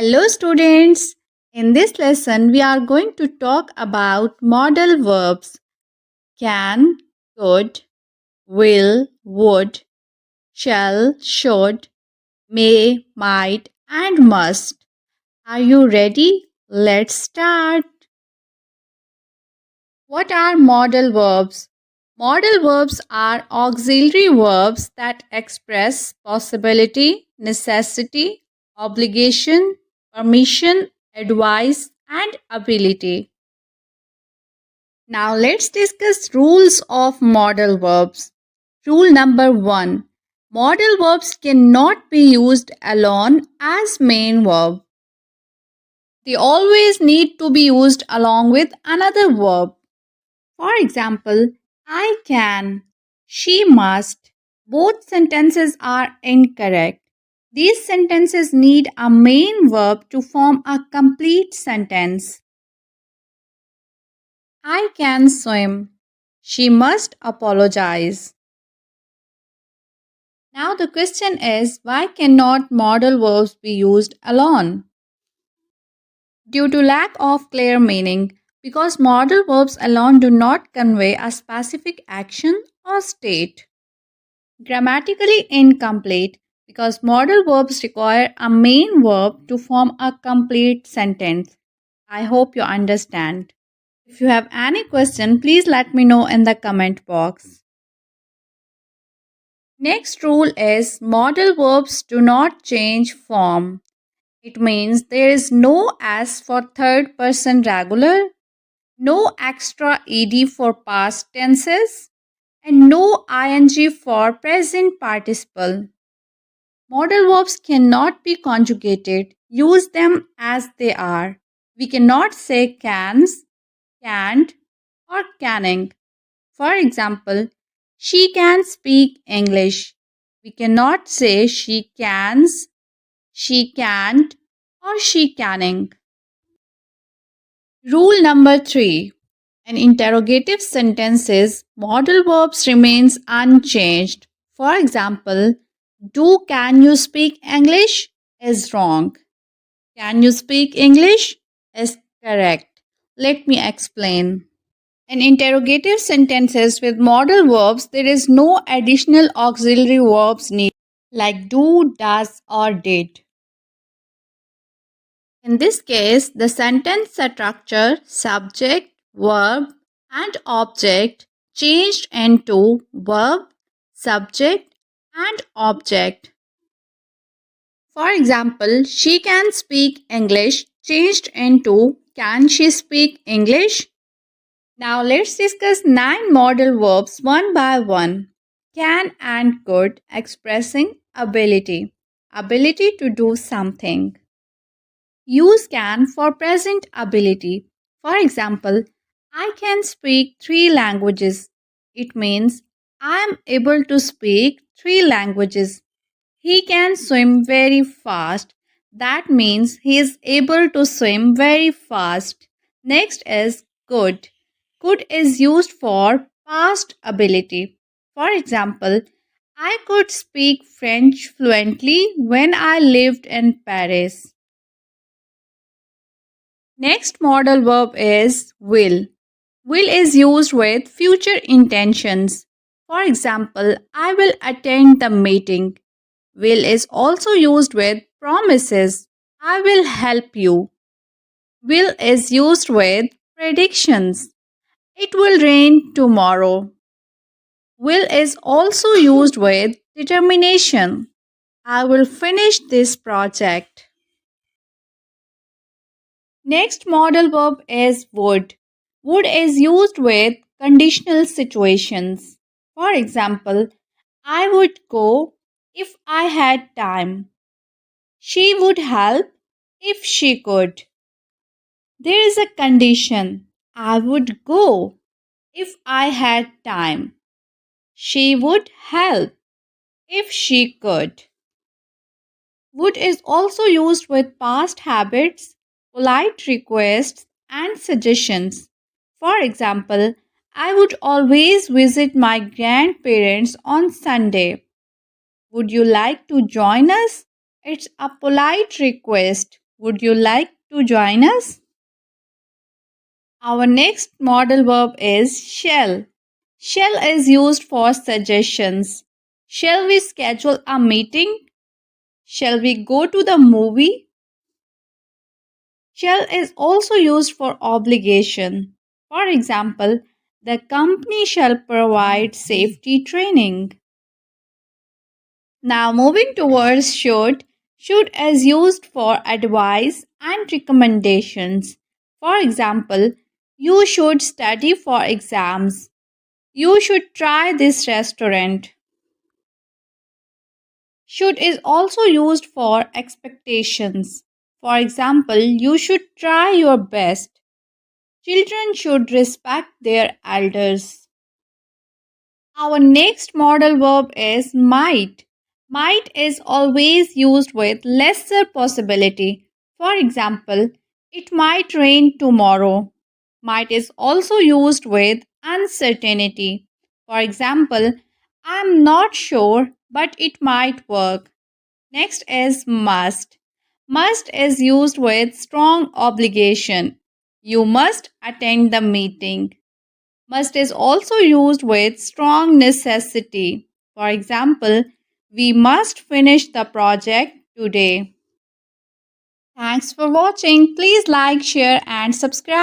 Hello students. In this lesson we are going to talk about modal verbs can, could, will, would, shall, should, may, might and must. Are you ready? Let's start. What are modal verbs? Modal verbs are auxiliary verbs that express possibility, necessity, obligation, permission, advice, and ability. Now let's discuss rules of modal verbs. Rule number 1. Modal verbs cannot be used alone as main verb. They always need to be used along with another verb. For example, I can, she must. Both sentences are incorrect. These sentences need a main verb to form a complete sentence. I can swim. She must apologize. Now the question is, why cannot modal verbs be used alone? Due to lack of clear meaning, because modal verbs alone do not convey a specific action or state. Grammatically incomplete, because modal verbs require a main verb to form a complete sentence. I hope you understand. If you have any question, please let me know in the comment box. Next rule is modal verbs do not change form. It means there is no S for third person regular, no extra ed for past tenses, and no ing for present participle. Modal verbs cannot be conjugated. Use them as they are. We cannot say cans, can't, or canning. For example, she can speak English. We cannot say she cans, she can't, or she canning. Rule number 3. In interrogative sentences, modal verbs remains unchanged. For example, can you speak English is wrong. Can you speak English is correct. Let me explain. In interrogative sentences with modal verbs, there is no additional auxiliary verbs needed like do, does, or did. In this case, the sentence structure, subject, verb, and object changed into verb, subject, and object. For example, she can speak English changed into can she speak English? Now let's discuss 9 modal verbs one by one. Can and could expressing ability, ability to do something. Use can for present ability. For example, I can speak 3 languages. It means I am able to speak 3 languages. He can swim very fast. That means he is able to swim very fast. Next is could. Could is used for past ability. For example, I could speak French fluently when I lived in Paris. Next modal verb is will. Will is used with future intentions. For example, I will attend the meeting. Will is also used with promises. I will help you. Will is used with predictions. It will rain tomorrow. Will is also used with determination. I will finish this project. Next modal verb is would. Would is used with conditional situations. For example, I would go if I had time. She would help if she could. There is a condition. I would go if I had time. She would help if she could. Would is also used with past habits, polite requests, and suggestions. For example, I would always visit my grandparents on Sunday. Would you like to join us? It's a polite request. Would you like to join us? Our next modal verb is shall. Shall is used for suggestions. Shall we schedule a meeting? Shall we go to the movie? Shall is also used for obligation. For example, the company shall provide safety training. Now moving towards should. Should is used for advice and recommendations. For example, you should study for exams. You should try this restaurant. Should is also used for expectations. For example, you should try your best. Children should respect their elders. Our next modal verb is might. Might is always used with lesser possibility. For example, it might rain tomorrow. Might is also used with uncertainty. For example, I'm not sure, but it might work. Next is must. Must is used with strong obligation. You must attend the meeting. Must is also used with strong necessity. For example, we must finish the project today. Thanks for watching. Please like, share, and subscribe.